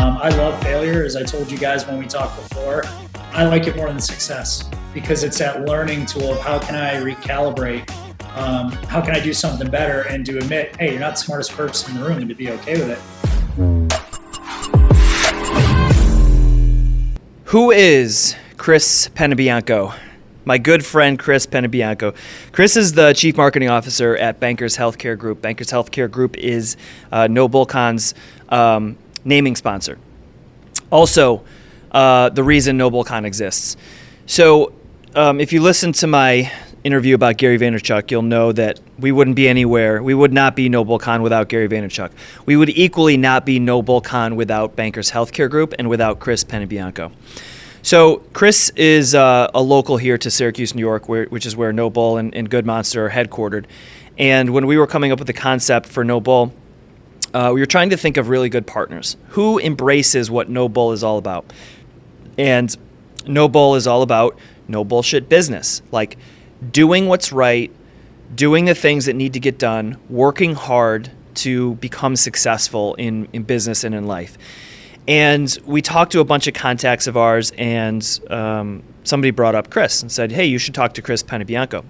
I love failure, as I told you guys when we talked before. I like it more than success because it's that learning tool of how can I recalibrate, how can I do something better, and to admit, hey, you're not the smartest person in the room, and to be okay with it. Who is Chris Panebianco? My good friend, Chris Panebianco. Chris is the Chief Marketing Officer at Bankers Healthcare Group. Bankers Healthcare Group is NoBullCON's naming sponsor. Also, the reason NoBullCON exists. So if you listen to my interview about Gary Vaynerchuk, you'll know that we wouldn't be anywhere. We would not be NoBullCON without Gary Vaynerchuk. We would equally not be NoBullCON without Bankers Healthcare Group and without Chris Panebianco. So Chris is a local here to Syracuse, New York, which is where NoBull and Good Monster are headquartered. And when we were coming up with the concept for NoBull, we were trying to think of really good partners. Who embraces what NoBull is all about? And NoBull is all about no bullshit business, like doing what's right, doing the things that need to get done, working hard to become successful in business and in life. And we talked to a bunch of contacts of ours, and somebody brought up Chris and said, hey, you should talk to Chris Panebianco.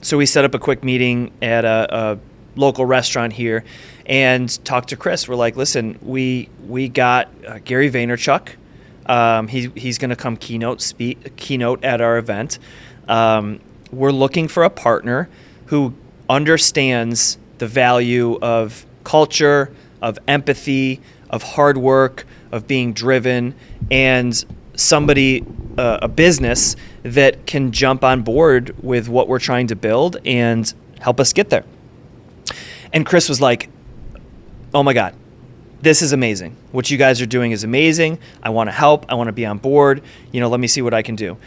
So we set up a quick meeting at a local restaurant here and talked to Chris. We're like, listen, we got Gary Vaynerchuk. He's going to come keynote at our event. We're looking for a partner who understands the value of culture, of empathy, of hard work, of being driven, and somebody, a business that can jump on board with what we're trying to build and help us get there. And Chris was like, oh my God, this is amazing. What you guys are doing is amazing. I want to help. I want to be on board. Let me see what I can do.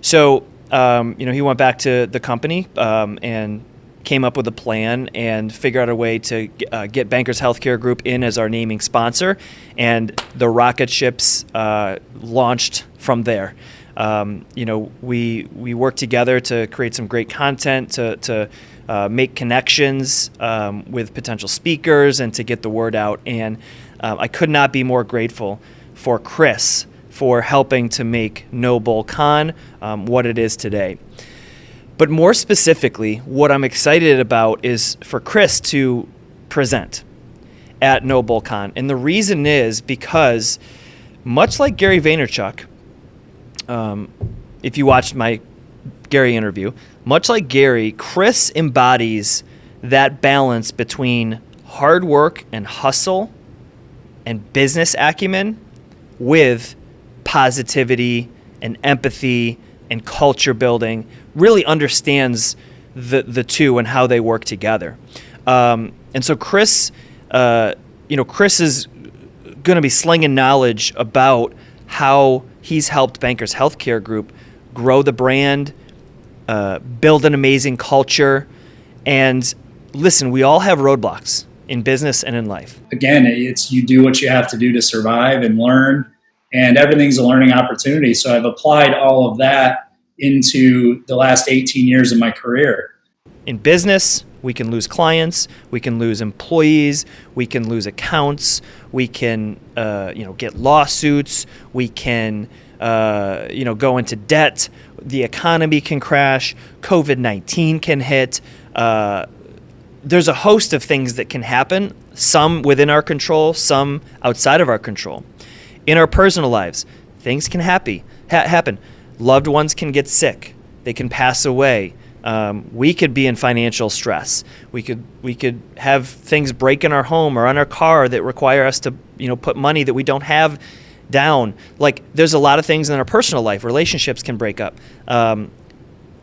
So, he went back to the company and came up with a plan and figured out a way to get Bankers Healthcare Group in as our naming sponsor, and the rocket ships launched from there. We worked together to create some great content, to make connections with potential speakers, and to get the word out. And I could not be more grateful for Chris for helping to make NoBullCON what it is today. But more specifically, what I'm excited about is for Chris to present at NoBullCON. And the reason is because, much like Gary Vaynerchuk, if you watched my Gary interview, much like Gary, Chris embodies that balance between hard work and hustle and business acumen with positivity and empathy and culture building. Really understands the two and how they work together. And so Chris, Chris is going to be slinging knowledge about how he's helped Bankers Healthcare Group grow the brand, build an amazing culture. And listen, we all have roadblocks in business and in life. Again, it's you do what you have to do to survive and learn, and everything's a learning opportunity. So I've applied all of that into the last 18 years of my career. In business, we can lose clients, we can lose employees, we can lose accounts, we can get lawsuits, we can go into debt, the economy can crash, COVID-19 can hit. There's a host of things that can happen, some within our control, some outside of our control. In our personal lives, things can happen. Loved ones can get sick. They can pass away. We could be in financial stress. We could have things break in our home or on our car that require us to put money that we don't have down. Like, there's a lot of things in our personal life. Relationships can break up. No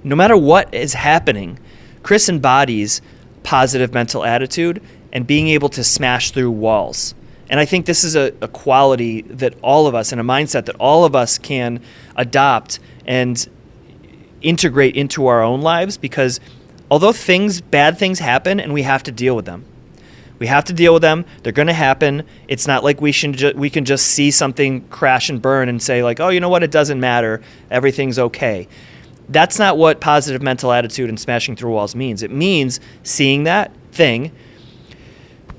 matter what is happening, Chris embodies positive mental attitude and being able to smash through walls. And I think this is a quality that all of us, and a mindset that all of us can adopt and integrate into our own lives, because although bad things happen and we have to deal with them. They're going to happen. It's not like we can just see something crash and burn and say like, oh, you know what? It doesn't matter. Everything's okay. That's not what positive mental attitude and smashing through walls means. It means seeing that thing,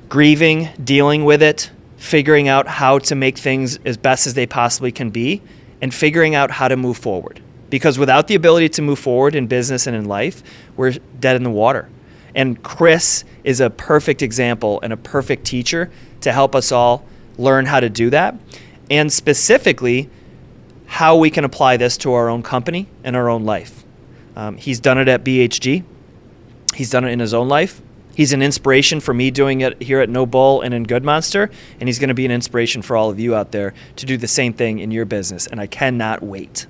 grieving, dealing with it, figuring out how to make things as best as they possibly can be, and figuring out how to move forward. Because without the ability to move forward in business and in life, we're dead in the water. And Chris is a perfect example and a perfect teacher to help us all learn how to do that, and specifically how we can apply this to our own company and our own life. He's done it at BHG. He's done it in his own life. He's an inspiration for me doing it here at NoBull and in Good Monster, and he's going to be an inspiration for all of you out there to do the same thing in your business, and I cannot wait.